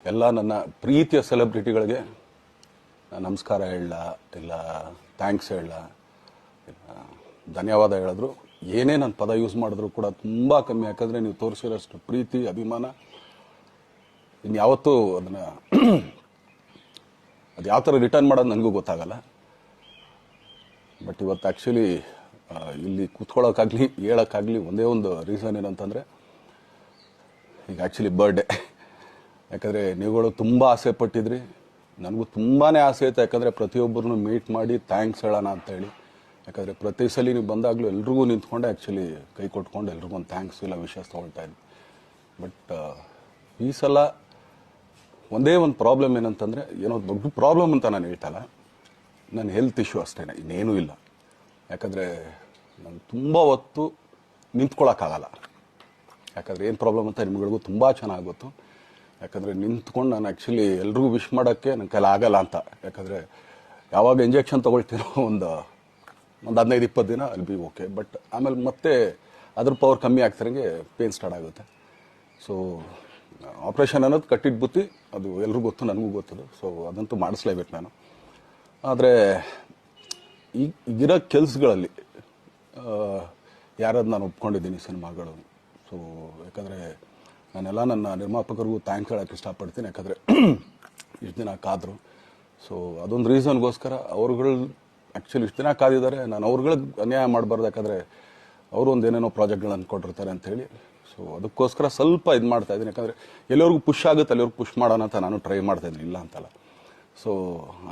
ಎಲ್ಲ ನನ್ನ ಪ್ರೀತಿಯ ಸೆಲೆಬ್ರಿಟಿಗಳಿಗೆ ನಮಸ್ಕಾರ ಹೇಳ ಇಲ್ಲ ಥ್ಯಾಂಕ್ಸ್ ಹೇಳ ಧನ್ಯವಾದ ಹೇಳಿದ್ರು ಏನೇ ನನ್ನ ಪದ ಯೂಸ್ ಮಾಡಿದ್ರು ಕೂಡ ತುಂಬ ಕಮ್ಮಿ. ಯಾಕಂದರೆ ನೀವು ತೋರಿಸಿರೋಷ್ಟು ಪ್ರೀತಿ ಅಭಿಮಾನ ಇನ್ಯಾವತ್ತೂ ಅದನ್ನು ಅದು ಯಾವ ಥರ ರಿಟರ್ನ್ ಮಾಡೋದು ನನಗೂ ಗೊತ್ತಾಗಲ್ಲ. ಬಟ್ ಇವತ್ತು ಆ್ಯಕ್ಚುಲಿ ಇಲ್ಲಿ ಕೂತ್ಕೊಳ್ಳೋಕ್ಕಾಗಲಿ ಹೇಳೋಕ್ಕಾಗಲಿ ಒಂದೇ ಒಂದು ರೀಸನ್ ಏನಂತಂದರೆ ಈಗ ಆ್ಯಕ್ಚುಲಿ ಬರ್ಡೇ. ಯಾಕಂದರೆ ನೀವುಗಳು ತುಂಬ ಆಸೆ ಪಟ್ಟಿದ್ರಿ, ನನಗೂ ತುಂಬಾ ಆಸೆ ಇತ್ತು. ಯಾಕಂದರೆ ಪ್ರತಿಯೊಬ್ಬರನ್ನು ಮೀಟ್ ಮಾಡಿ ಥ್ಯಾಂಕ್ಸ್ ಹೇಳೋಣ ಅಂತೇಳಿ. ಯಾಕಂದರೆ ಪ್ರತಿ ಸಲ ನೀವು ಬಂದಾಗಲೂ ಎಲ್ರಿಗೂ ನಿಂತ್ಕೊಂಡೆ ಆ್ಯಕ್ಚುಲಿ ಕೈ ಕೊಟ್ಕೊಂಡು ಎಲ್ರಿಗೂ ಒಂದು ಥ್ಯಾಂಕ್ಸ್ ಇಲ್ಲ ವಿಷಸ್ ತೊಗೊಳ್ತಾ ಇದ್ವಿ. ಬಟ್ ಈ ಸಲ ಒಂದೇ ಒಂದು ಪ್ರಾಬ್ಲಮ್ ಏನಂತಂದರೆ, ಏನೋ ದೊಡ್ಡ ಪ್ರಾಬ್ಲಮ್ ಅಂತ ನಾನು ಹೇಳ್ತಲ್ಲ, ನನ್ನ ಹೆಲ್ತ್ ಇಶ್ಯೂ ಅಷ್ಟೇ, ಇನ್ನೇನೂ ಇಲ್ಲ. ಯಾಕಂದರೆ ನಾನು ತುಂಬ ಹೊತ್ತು ನಿಂತ್ಕೊಳ್ಳೋಕ್ಕಾಗಲ್ಲ. ಯಾಕಂದರೆ ಏನು ಪ್ರಾಬ್ಲಮ್ ಅಂತ ನಿಮ್ಗಳಿಗೂ ತುಂಬ ಚೆನ್ನಾಗಿ ಗೊತ್ತು. ಯಾಕಂದರೆ ನಿಂತ್ಕೊಂಡು ನಾನು ಆ್ಯಕ್ಚುಲಿ ಎಲ್ರಿಗೂ ವಿಶ್ ಮಾಡೋಕ್ಕೆ ನನ್ನ ಕೈಲಿ ಆಗಲ್ಲ ಅಂತ. ಯಾಕಂದರೆ ಯಾವಾಗ ಇಂಜೆಕ್ಷನ್ ತೊಗೊಳ್ತೀನೋ ಒಂದು 15-20 ದಿನ ಅಲ್ಲಿ ಬಿ ಓಕೆ. ಬಟ್ ಆಮೇಲೆ ಮತ್ತೆ ಅದ್ರ ಪವರ್ ಕಮ್ಮಿ ಆಗ್ತಿರಂಗೆ ಪೇನ್ ಸ್ಟಾರ್ಟ್ ಆಗುತ್ತೆ. ಸೊ ಆಪ್ರೇಷನ್ ಅನ್ನೋದು ಕಟ್ಟಿಟ್ಟು ಬುತ್ತಿ, ಅದು ಎಲ್ರಿಗೂ ಗೊತ್ತು, ನನಗೂ ಗೊತ್ತದು. ಸೊ ಅದಂತೂ ಮಾಡಿಸ್ಲೇಬೇಕು ನಾನು. ಆದರೆ ಈಗಿರೋ ಕೆಲಸಗಳಲ್ಲಿ ಯಾರಾದ್ರು ನಾನು ಒಪ್ಕೊಂಡಿದ್ದೀನಿ ಸಿನಿಮಾಗಳು. ಸೊ ಯಾಕಂದರೆ ನಾನೆಲ್ಲ ನನ್ನ ನಿರ್ಮಾಪಕರಿಗೂ ಥ್ಯಾಂಕ್ಸ್ ಹೇಳೋಕ್ಕೆ ಇಷ್ಟಪಡ್ತೀನಿ. ಯಾಕಂದರೆ ಇಷ್ಟು ದಿನ ಕಾದರು. ಸೊ ಅದೊಂದು ರೀಸನ್ಗೋಸ್ಕರ ಅವ್ರುಗಳು ಆ್ಯಕ್ಚುಲಿ ಇಷ್ಟು ದಿನ ಕಾದಿದ್ದಾರೆ, ನಾನು ಅವ್ರುಗಳಿಗೆ ಅನ್ಯಾಯ ಮಾಡಬಾರ್ದು. ಯಾಕಂದರೆ ಅವರು ಒಂದು ಏನೇನೋ ಪ್ರಾಜೆಕ್ಟ್ಗಳು ಅಂದ್ಕೊಂಡಿರ್ತಾರೆ ಅಂಥೇಳಿ. ಸೊ ಅದಕ್ಕೋಸ್ಕರ ಸ್ವಲ್ಪ ಇದು ಮಾಡ್ತಾಯಿದ್ದೀನಿ. ಯಾಕಂದರೆ ಎಲ್ಲಿವರೆಗೂ ಪುಷ್ ಆಗುತ್ತೆ ಅಲ್ಲಿವರೆಗೂ ಪುಷ್ ಮಾಡೋಣ ಅಂತ ನಾನು ಟ್ರೈ ಮಾಡ್ತಾಯಿದ್ದೀನಿ, ಇಲ್ಲ ಅಂತಲ್ಲ. ಸೊ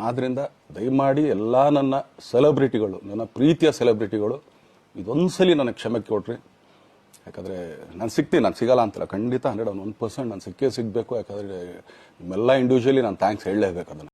ಆದ್ದರಿಂದ ದಯಮಾಡಿ ಎಲ್ಲ ನನ್ನ ಸೆಲೆಬ್ರಿಟಿಗಳು, ನನ್ನ ಪ್ರೀತಿಯ ಸೆಲೆಬ್ರಿಟಿಗಳು, ಇದೊಂದು ಸಲ ನನಗೆ ಕ್ಷಮೆ ಕೊಡ್ರಿ. ಯಾಕಂದರೆ ನಾನು ಸಿಗ್ತೀನಿ, ನಾನು ಸಿಗಲ್ಲ ಅಂತಲ್ಲ, ಖಂಡಿತ 101% ನಾನು ಸಿಕ್ಕೇ ಸಿಗಬೇಕು. ಯಾಕಂದರೆ ನಿಮ್ಮೆಲ್ಲ ಇಂಡಿವಿಜುವಲಿ ನಾನು ಥ್ಯಾಂಕ್ಸ್ ಹೇಳಲೇಬೇಕು ಅದನ್ನು.